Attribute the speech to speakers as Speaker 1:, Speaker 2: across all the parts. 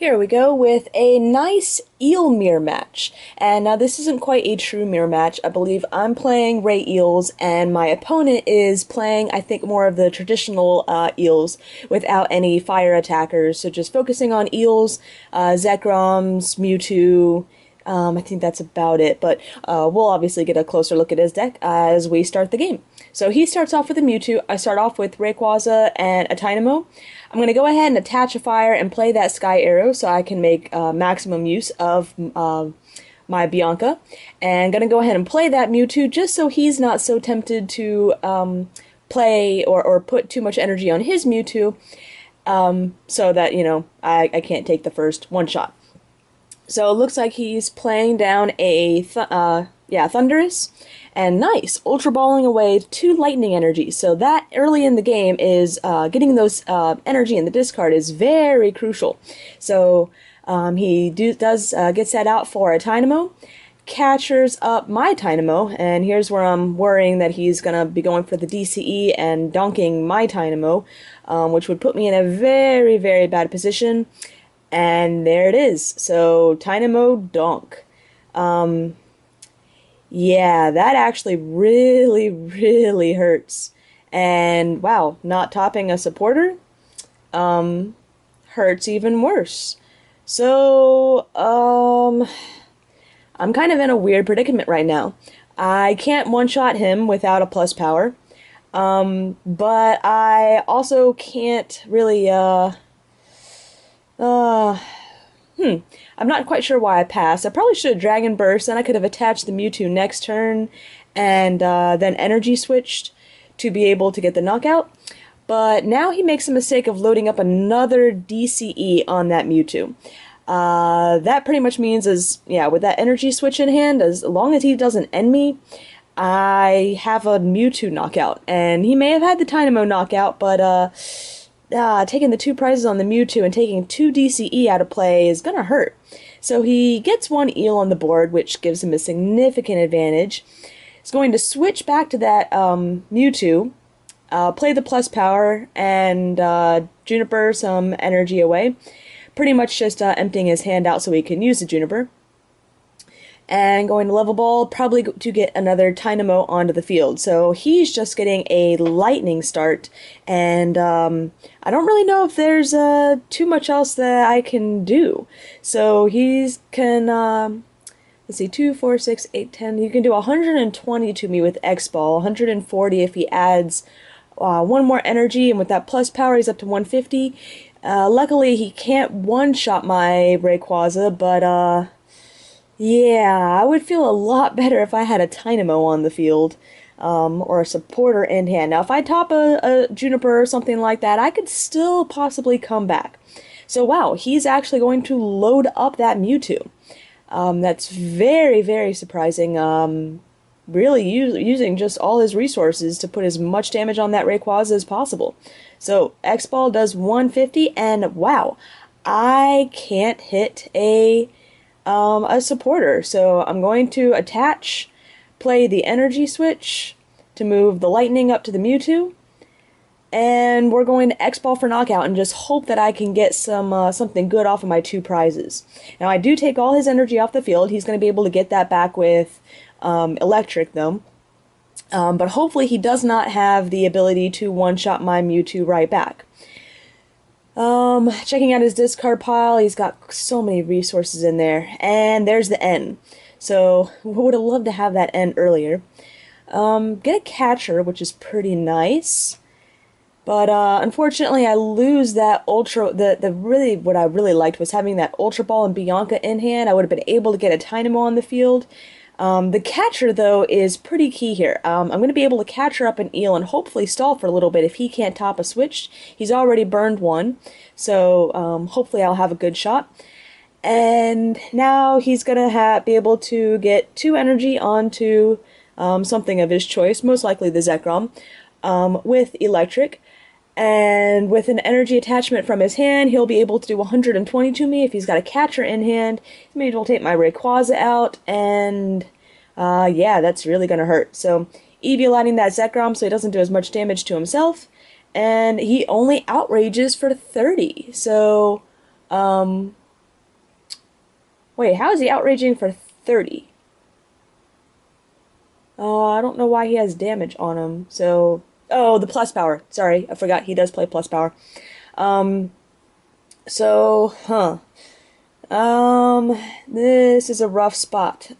Speaker 1: Here we go with a nice eel mirror match. And now this isn't quite a true mirror match. I believe I'm playing Rayeels and my opponent is playing, I think, more of the traditional eels without any fire attackers. So just focusing on eels, Zekeels, Mewtwo. I think that's about it, but we'll obviously get a closer look at his deck as we start the game. So he starts off with a Mewtwo. I start off with Rayquaza and a Tynamo. I'm going to go ahead and attach a fire and play that Sky Arrow so I can make maximum use of my Bianca. And going to go ahead and play that Mewtwo just so he's not so tempted to play or put too much energy on his Mewtwo so that, you know, I can't take the first one shot. So it looks like he's playing down a Thundurus, and nice, Ultra Balling away 2 Lightning Energy. So that early in the game is getting those energy in the discard is very crucial. So he does gets that out for a Tynamo, catchers up my Tynamo, and here's where I'm worrying that he's gonna be going for the DCE and donking my Tynamo, which would put me in a very, very bad position. And there it is. So, Tynamo Donk. Yeah, that actually really, really hurts. And, wow, not topping a supporter, hurts even worse. So, I'm kind of in a weird predicament right now. I can't one-shot him without a plus power. But I also can't really, I'm not quite sure why I passed. I probably should have Dragon Burst, then I could have attached the Mewtwo next turn, and then Energy Switched to be able to get the knockout. But now he makes the mistake of loading up another DCE on that Mewtwo. That pretty much means with that Energy Switch in hand, as long as he doesn't end me, I have a Mewtwo knockout. And he may have had the Tynamo knockout, but taking the 2 prizes on the Mewtwo and taking 2 DCE out of play is gonna hurt. So he gets 1 eel on the board, which gives him a significant advantage. He's going to switch back to that Mewtwo, play the plus power, and Juniper some energy away. Pretty much just emptying his hand out so he can use the Juniper. And going to level ball, probably to get another Tynamo onto the field. So he's just getting a lightning start, and I don't really know if there's too much else that I can do. So he's can, let's see, 2, 4, 6, 8, 10. He can do 120 to me with X-Ball, 140 if he adds 1 more energy, and with that plus power he's up to 150. Luckily he can't one-shot my Rayquaza, but yeah, I would feel a lot better if I had a Tynamo on the field, or a supporter in hand. Now, if I top a Juniper or something like that, I could still possibly come back. So, wow, he's actually going to load up that Mewtwo. That's very, very surprising. Really using just all his resources to put as much damage on that Rayquaza as possible. So, X-Ball does 150, and wow, I can't hit a supporter. So I'm going to attach, play the energy switch to move the lightning up to the Mewtwo, and we're going to X-Ball for knockout and just hope that I can get something good off of my 2 prizes. Now I do take all his energy off the field. He's going to be able to get that back with electric though. But hopefully he does not have the ability to one-shot my Mewtwo right back. Checking out his discard pile, he's got so many resources in there, and there's the N. So, would have loved to have that N earlier. Get a catcher, which is pretty nice, but, unfortunately I lose that Ultra, what I really liked was having that Ultra Ball and Bianca in hand. I would have been able to get a Tynamo on the field. The catcher, though, is pretty key here. I'm going to be able to catcher up an eel and hopefully stall for a little bit if he can't top a switch. He's already burned 1, so hopefully I'll have a good shot. And now he's going to be able to get 2 energy onto something of his choice, most likely the Zekrom, with electric. And with an energy attachment from his hand, he'll be able to do 120 to me. If he's got a catcher in hand, maybe he'll take my Rayquaza out, and yeah, that's really gonna hurt. So Eevee lighting that Zekrom so he doesn't do as much damage to himself, and he only outrages for 30. So Wait, how is he outraging for 30? I don't know why he has damage on him. So, oh, the plus power. Sorry, I forgot he does play plus power. Um, so, huh. This is a rough spot.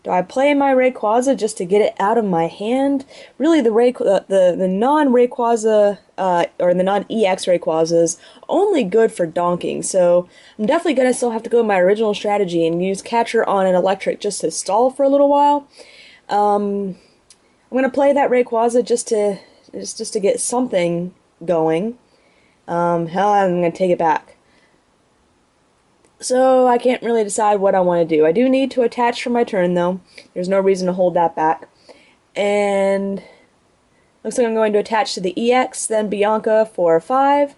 Speaker 1: Do I play my Rayquaza just to get it out of my hand? Really, the non-Rayquaza, or the non-EX Rayquaza is only good for donking, so I'm definitely gonna still have to go with my original strategy and use Catcher on an electric just to stall for a little while. I'm gonna play that Rayquaza just to get something going. Hell, I'm gonna take it back. So I can't really decide what I want to do. I do need to attach for my turn, though. There's no reason to hold that back. And looks like I'm going to attach to the EX, then Bianca for 5.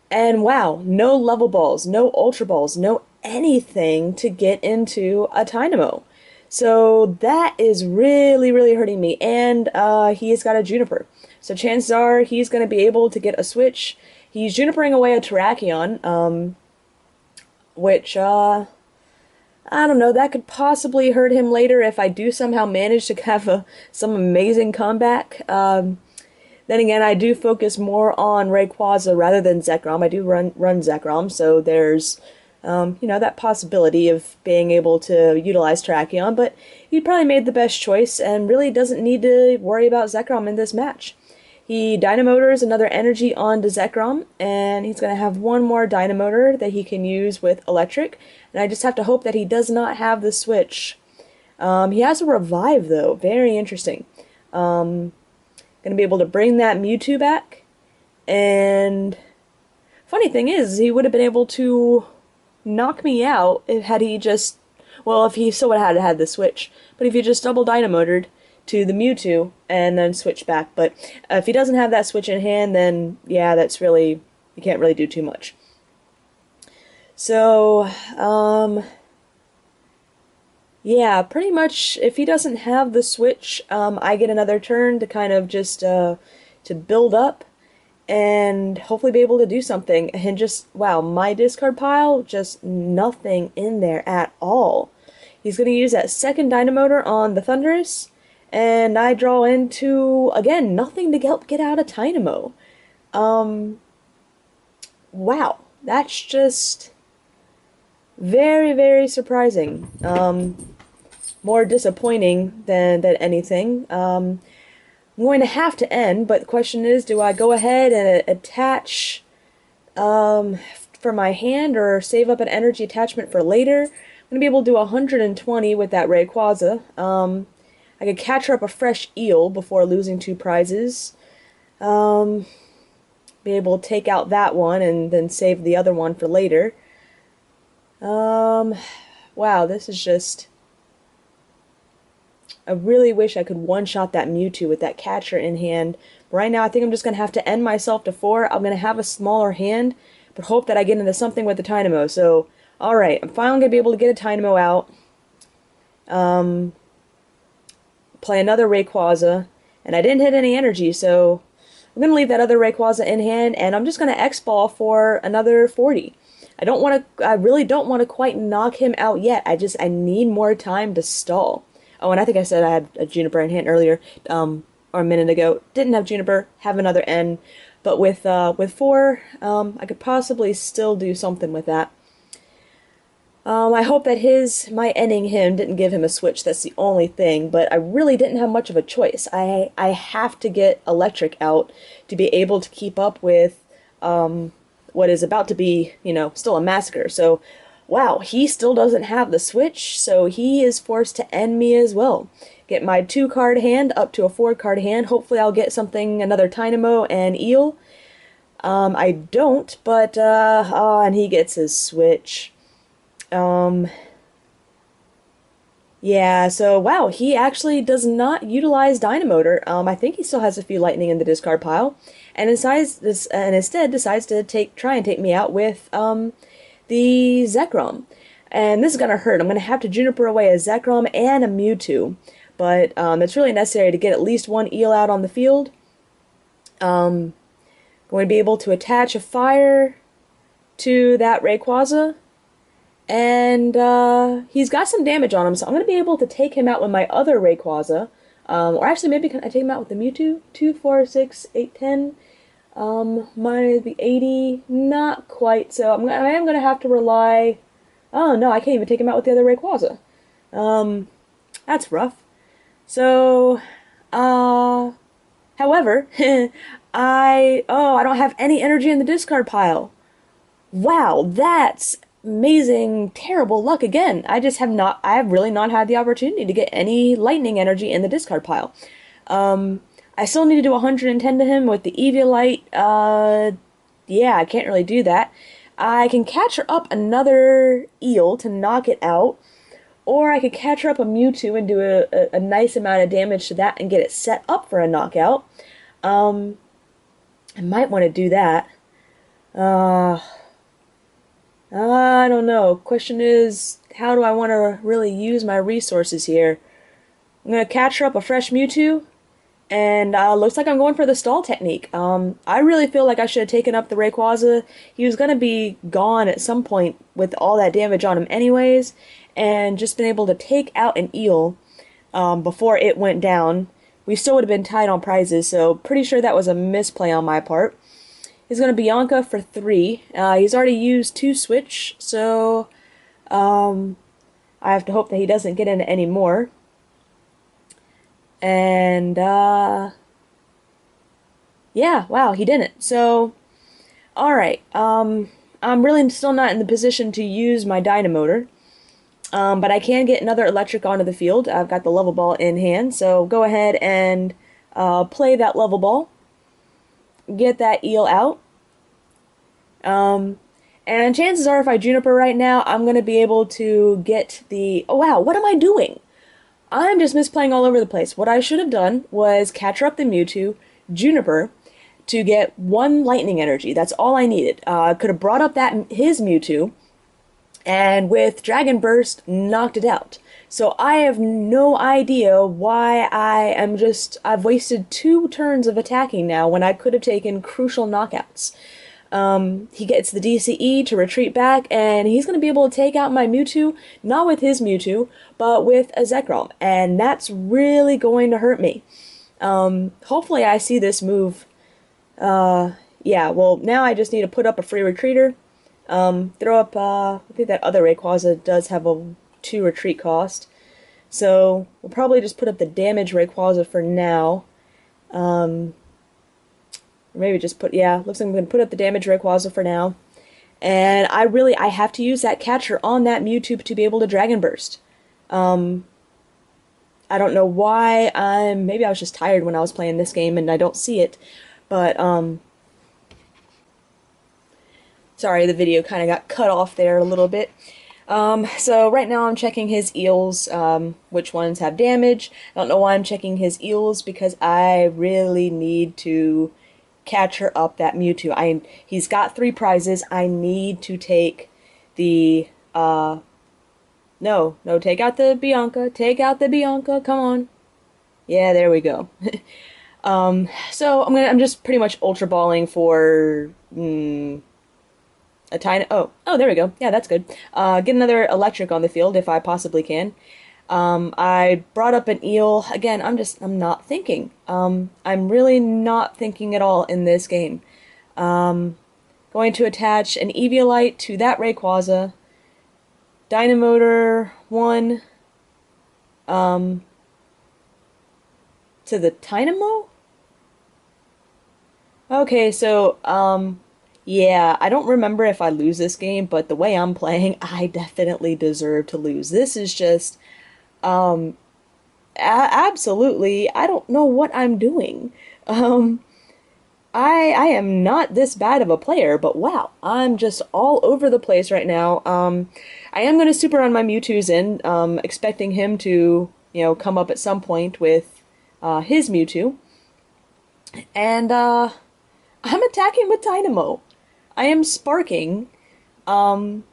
Speaker 1: And wow, no level balls, no ultra balls, no anything to get into a Dynamo. So that is really, really hurting me. And he's got a Juniper. So chances are he's going to be able to get a switch. He's Junipering away a Terrakion, which, I don't know, that could possibly hurt him later if I do somehow manage to have some amazing comeback. Then again, I do focus more on Rayquaza rather than Zekrom. I do run Zekrom, so there's, that possibility of being able to utilize Terrakion, but he probably made the best choice and really doesn't need to worry about Zekrom in this match. He Dynamotors another energy onto Zekrom, and he's going to have one more Dynamotor that he can use with Electric, and I just have to hope that he does not have the switch. He has a Revive, though. Very interesting. Going to be able to bring that Mewtwo back, and funny thing is, he would have been able to knock me out had he just, well, if he still would have had the switch, but if he just double Dynamotored to the Mewtwo and then switch back. But if he doesn't have that switch in hand, then yeah, that's really, you can't really do too much. So, yeah, pretty much if he doesn't have the switch, I get another turn to kind of just to build up and hopefully be able to do something. And just, wow, my discard pile, just nothing in there at all. He's going to use that second Dynamotor on the Thundurus, and I draw into, again, nothing to get out of Dynamo. Wow, that's just very, very surprising. More disappointing than anything. I'm going to have to end, but the question is, do I go ahead and attach for my hand or save up an energy attachment for later? I'm going to be able to do 120 with that Rayquaza. I could catch up a fresh eel before losing 2 prizes. Be able to take out that one and then save the other one for later. Wow, this is just... I really wish I could one-shot that Mewtwo with that catcher in hand. But right now, I think I'm just going to have to end myself to 4. I'm going to have a smaller hand, but hope that I get into something with the Dynamo. So, alright, I'm finally going to be able to get a Dynamo out. Play another Rayquaza, and I didn't hit any energy, so I'm going to leave that other Rayquaza in hand, and I'm just going to X-Ball for another 40. I really don't want to quite knock him out yet. I need more time to stall. Oh, and I think I said I had a Juniper in hand earlier, or a minute ago. Didn't have Juniper, have another N, but with 4, I could possibly still do something with that. I hope that my ending him didn't give him a switch. That's the only thing, but I really didn't have much of a choice. I have to get Electric out to be able to keep up with what is about to be, still a massacre. So, wow, he still doesn't have the switch, so he is forced to end me as well. Get my 2-card hand up to a 4-card hand. Hopefully I'll get something, another Dynamo and Eel. I don't, but, and he gets his switch. Yeah, so, wow, he actually does not utilize Dynamotor. I think he still has a few Lightning in the discard pile, and instead decides to try and take me out with, the Zekrom. And this is going to hurt. I'm going to have to Juniper away a Zekrom and a Mewtwo, but, it's really necessary to get at least one Eel out on the field. Going to be able to attach a Fire to that Rayquaza, And he's got some damage on him, so I'm going to be able to take him out with my other Rayquaza. Or actually, maybe can I take him out with the Mewtwo? 2, 4, 6, 8, 10. Minus the 80. Not quite, so I am going to have to rely... Oh, no, I can't even take him out with the other Rayquaza. That's rough. So, however, I don't have any energy in the discard pile. Wow, that's amazing, terrible luck again. I have really not had the opportunity to get any lightning energy in the discard pile. I still need to do 110 to him with the Eviolite. Yeah, I can't really do that. I can catch her up another eel to knock it out, or I could catch her up a Mewtwo and do a nice amount of damage to that and get it set up for a knockout. I might want to do that. Uh, I don't know. Question is, how do I want to really use my resources here? I'm going to catch her up a fresh Mewtwo, and looks like I'm going for the stall technique. I really feel like I should have taken up the Rayquaza. He was going to be gone at some point with all that damage on him anyways, and just been able to take out an eel before it went down. We still would have been tied on prizes, so pretty sure that was a misplay on my part. He's going to Bianca for 3. He's already used 2 switch, so I have to hope that he doesn't get into any more. And, yeah, wow, he didn't. So, alright, I'm really still not in the position to use my Dynamotor. But I can get another electric onto the field. I've got the level ball in hand, so go ahead and play that level ball. Get that eel out. And chances are if I Juniper right now, I'm going to be able to get the... Oh wow, what am I doing? I'm just misplaying all over the place. What I should have done was catch up the Mewtwo, Juniper, to get 1 lightning energy. That's all I needed. I could have brought up his Mewtwo, and with Dragon Burst, knocked it out. So I have no idea why I've wasted 2 turns of attacking now when I could have taken crucial knockouts. He gets the DCE to retreat back, and he's going to be able to take out my Mewtwo, not with his Mewtwo, but with a Zekrom, and that's really going to hurt me. Hopefully I see this move. Yeah, well, now I just need to put up a free retreater. Throw up, I think that other Rayquaza does have a 2 retreat cost. So, we'll probably just put up the damage Rayquaza for now. Or maybe just looks like I'm going to put up the damage Rayquaza for now. And I have to use that catcher on that Mewtwo to be able to Dragon Burst. I don't know why maybe I was just tired when I was playing this game and I don't see it. But, sorry, the video kind of got cut off there a little bit. So right now I'm checking his eels, which ones have damage. I don't know why I'm checking his eels, because I really need to catch her up that Mewtwo. He's got 3 prizes. I need to take the, no, take out the Bianca. Take out the Bianca, come on. Yeah, there we go. So I'm just pretty much Ultra Balling for, a tiny... Oh, there we go. Yeah, that's good. Get another electric on the field if I possibly can. I brought up an eel. Again, I'm not thinking. I'm really not thinking at all in this game. Going to attach an Eviolite to that Rayquaza. Dynamotor 1. To the Dynamo? Okay, so, yeah, I don't remember if I lose this game, but the way I'm playing, I definitely deserve to lose. This is just, absolutely, I don't know what I'm doing. I am not this bad of a player, but wow, I'm just all over the place right now. I am going to super on my Mewtwo's in, expecting him to, come up at some point with, his Mewtwo. And, I'm attacking with Dynamo. I am sparking, and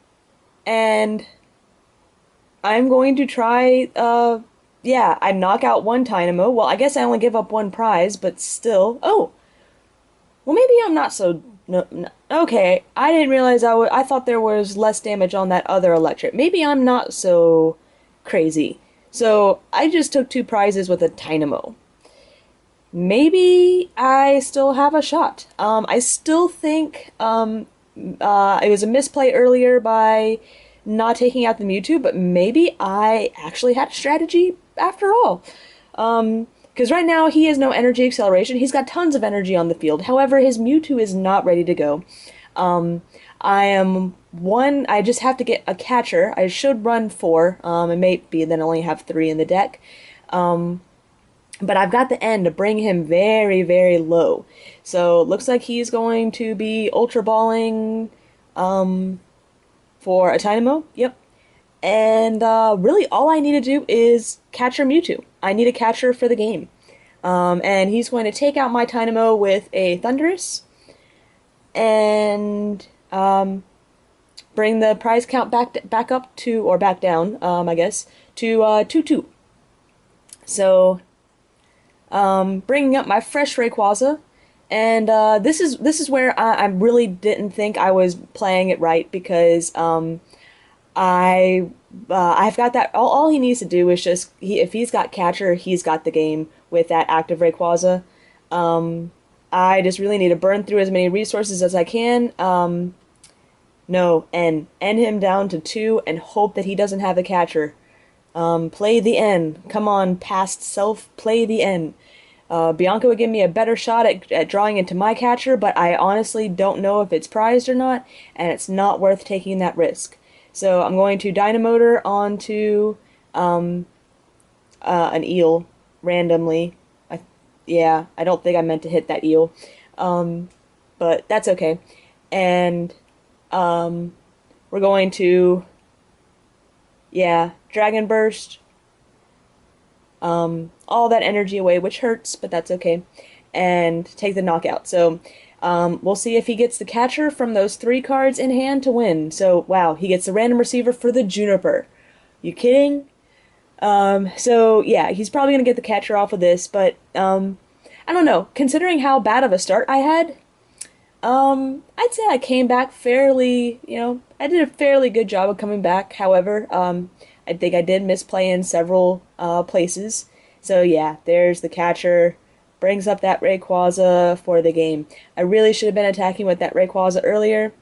Speaker 1: I'm going to try, yeah, I knock out 1 Dynamo. Well, I guess I only give up 1 prize, but still. Oh! Well, maybe I'm not so... No, Okay, I didn't realize I thought there was less damage on that other electric. Maybe I'm not so crazy. So I just took two prizes with a Dynamo. Maybe I still have a shot. I still think it was a misplay earlier by not taking out the Mewtwo, but maybe I actually had a strategy after all. Because right now he has no energy acceleration. He's got tons of energy on the field. However, his Mewtwo is not ready to go. Um, I am one. I just have to get a catcher. I should run four. It may be then only have three in the deck. But I've got the N to bring him very, very low. So it looks like he's going to be Ultra Balling for a Dynamo. Yep. And really, all I need to do is catcher Mewtwo. I need a catcher for the game. And he's going to take out my Dynamo with a Thunderous and bring the prize count back up to, or back down, I guess, to 2-2. So bringing up my fresh Rayquaza, and this is where I really didn't think I was playing it right because I've got that. All he needs to do is just if he's got catcher, he's got the game with that active Rayquaza. I just really need to burn through as many resources as I can. No, and end him down to 2 and hope that he doesn't have a catcher. Play the N. Come on, past self, play the N. Bianca would give me a better shot at drawing into my catcher, but I honestly don't know if it's prized or not, and it's not worth taking that risk. So I'm going to Dynamotor onto an eel randomly. Yeah, I don't think I meant to hit that eel, but that's okay. And we're going to, yeah, Dragon Burst. All that energy away, which hurts, but that's okay. And take the knockout. So we'll see if he gets the catcher from those 3 cards in hand to win. So, wow, he gets the random receiver for the Juniper. You kidding? So, yeah, he's probably going to get the catcher off of this, but I don't know. Considering how bad of a start I had, I'd say I came back fairly, I did a fairly good job of coming back. However, I think I did misplay in several places. So yeah, there's the catcher. Brings up that Rayquaza for the game. I really should have been attacking with that Rayquaza earlier.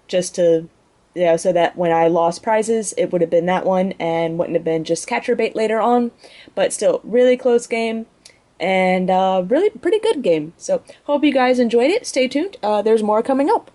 Speaker 1: Just to, so that when I lost prizes, it would have been that one and wouldn't have been just catcher bait later on. But still, really close game. And really pretty good game. So, hope you guys enjoyed it. Stay tuned. There's more coming up.